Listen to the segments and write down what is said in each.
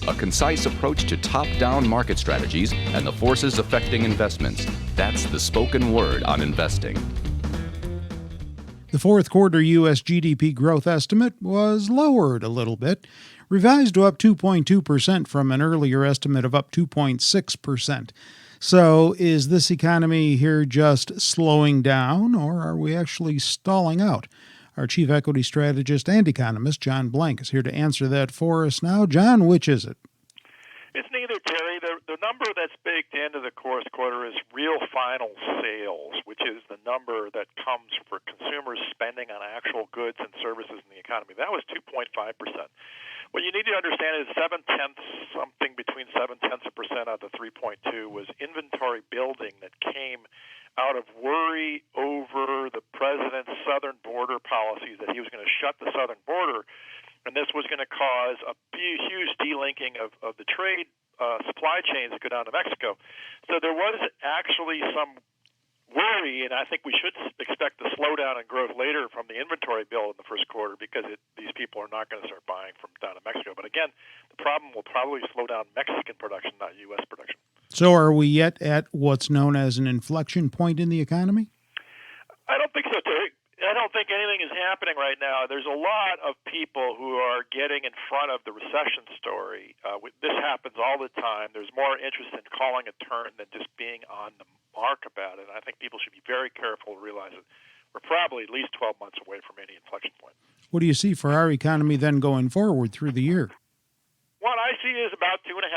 a concise approach to top-down market strategies and the forces affecting investments. That's the spoken word on investing. The fourth quarter U.S. GDP growth estimate was lowered a little bit, revised to up 2.2% from an earlier estimate of up 2.6%. So is this economy here just slowing down, or are we actually stalling out? Our chief equity strategist and economist, John Blank, is here to answer that for us now. John, which is it? It's neither, Terry. The number that's baked into the fourth quarter is real final sales, which is the number that comes for consumers spending on actual goods and services in the economy. That was 2.5%. What you need to understand is something between 0.7% out of 3.2 was inventory building that came out of worry over the president's southern border policies, that he was going to shut the southern border, and this was going to cause a huge delinking of the trade supply chains that go down to Mexico. So there was actually some worry, and I think we should expect a slowdown in growth later from the inventory build in the first quarter because these people are not going to start buying from down in Mexico. But again, the problem will probably slow down Mexican production, not U.S. production. So are we yet at what's known as an inflection point in the economy? I don't think so, Terry. I don't think anything is happening right now. There's a lot of people who are getting in front of the recession story. This happens all the time. There's more interest in calling a turn than just being on the mark about it. And I think people should be very careful to realize that we're probably at least 12 months away from any inflection point. What do you see for our economy then going forward through the year? What I see is about 2.5%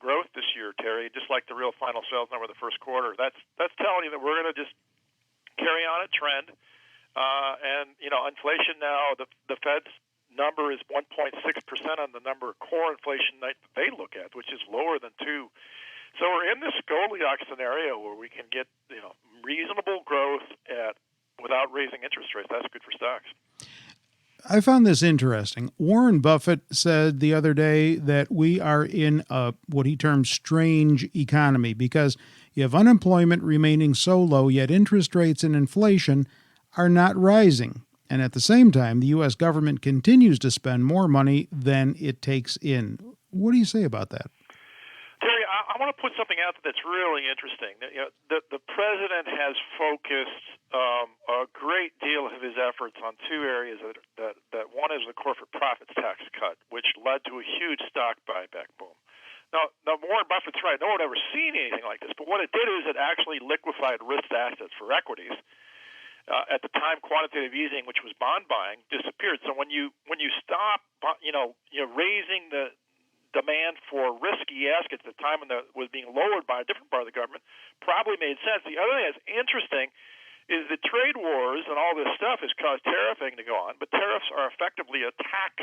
growth this year, Terry, just like the real final sales number of the first quarter. That's telling you that we're going to just carry on a trend. Inflation now, the Fed's number is 1.6% on the number of core inflation that they look at, which is lower than 2. So we're in this Goldilocks scenario where we can get reasonable growth without raising interest rates. That's good for stocks. I found this interesting. Warren Buffett said the other day that we are in what he termed strange economy because you have unemployment remaining so low, yet interest rates and inflation are not rising. And at the same time, the U.S. government continues to spend more money than it takes in. What do you say about that? Terry, I want to put something out that's really interesting. The president has focused a great deal of his efforts on two areas. That one is the corporate profits tax cut, which led to a huge stock buyback boom. Now Warren Buffett's right. No one had ever seen anything like this. But what it did is it actually liquefied risk assets for equities. At the time, quantitative easing, which was bond buying, disappeared. So when you stop, raising the demand for risky assets at the time when was being lowered by a different part of the government, probably made sense. The other thing that's interesting is the trade wars and all this stuff has caused tariffing to go on, but tariffs are effectively a tax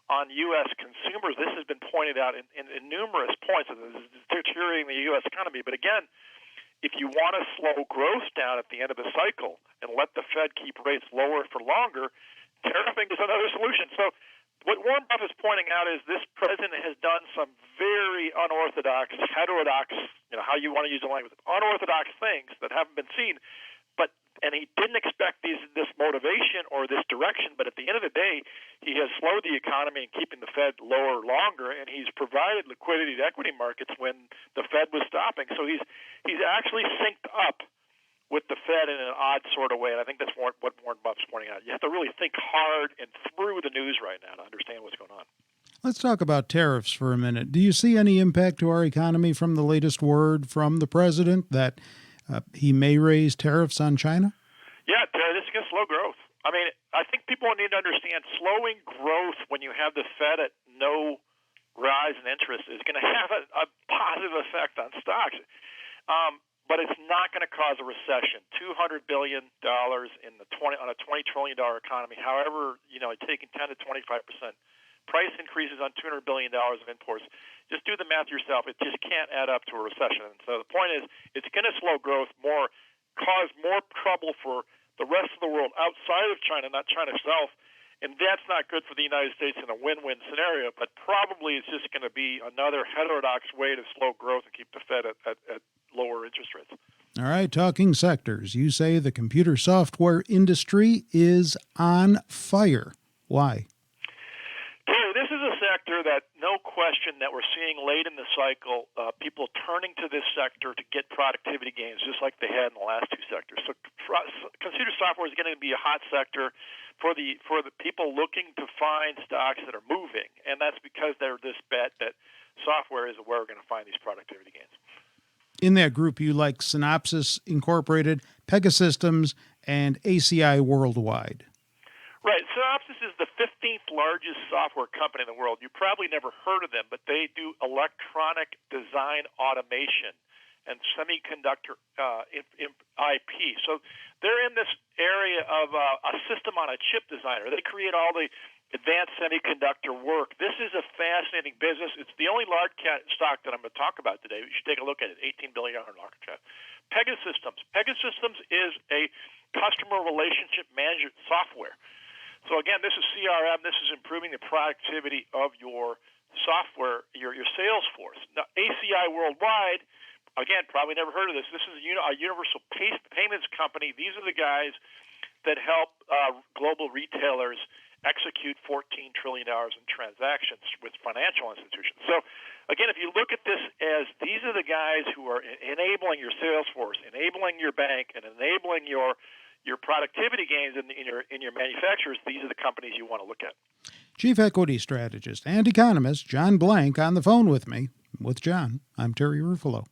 on U.S. consumers. This has been pointed out in numerous points. This is deteriorating the U.S. economy. But again, if you want to slow growth down at the end of the cycle and let the Fed keep rates lower for longer, tariffing is another solution. So what Warren Buffett's pointing out is this president has done some very unorthodox, heterodox, how you want to use the language, unorthodox things that haven't been seen. And he didn't expect this motivation or this direction, but at the end of the day, he has slowed the economy and keeping the Fed lower longer, and he's provided liquidity to equity markets when the Fed was stopping. So he's actually synced up with the Fed in an odd sort of way, and I think that's what Warren Buffett's pointing out. You have to really think hard and through the news right now to understand what's going on. Let's talk about tariffs for a minute. Do you see any impact to our economy from the latest word from the president that he may raise tariffs on China? Yeah, this is going to slow growth. I mean, I think people need to understand slowing growth when you have the Fed at no rise in interest is going to have a positive effect on stocks. But it's not going to cause a recession. $200 billion on a $20 trillion economy. However, taking 10 to 25% price increases on $200 billion of imports. Just do the math yourself. It just can't add up to a recession. And so the point is, it's going to slow growth more, cause more trouble for the rest of the world outside of China, not China itself. And that's not good for the United States in a win-win scenario, but probably it's just going to be another heterodox way to slow growth and keep the Fed at lower interest rates. All right, talking sectors. You say the computer software industry is on fire. Why? Terry, this is a sector that, no question, that we're seeing late in the cycle, people turning to this sector to get productivity gains, just like they had in the last two sectors. So computer software is going to be a hot sector for the people looking to find stocks that are moving, and that's because they're this bet that software is where we're going to find these productivity gains. In that group, you like Synopsys Incorporated, Pegasystems, and ACI Worldwide. Right. Synopsys is the 15th largest software company in the world. You probably never heard of them, but they do electronic design automation and semiconductor IP. So they're in this area of a system on a chip designer. They create all the advanced semiconductor work. This is a fascinating business. It's the only large cap stock that I'm going to talk about today. You should take a look at it. $18 billion market cap. Pegasystems. Pegasystems is a customer relationship management software. So again, this is CRM. This is improving the productivity of your software, your sales force. Now, ACI Worldwide, again, probably never heard of this. This is a universal payments company. These are the guys that help global retailers execute $14 trillion in transactions with financial institutions. So again, if you look at this as these are the guys who are enabling your sales force, enabling your bank, and enabling your productivity gains in your manufacturers, these are the companies you want to look at. Chief Equity Strategist and Economist John Blank on the phone with me. With John, I'm Terry Ruffalo.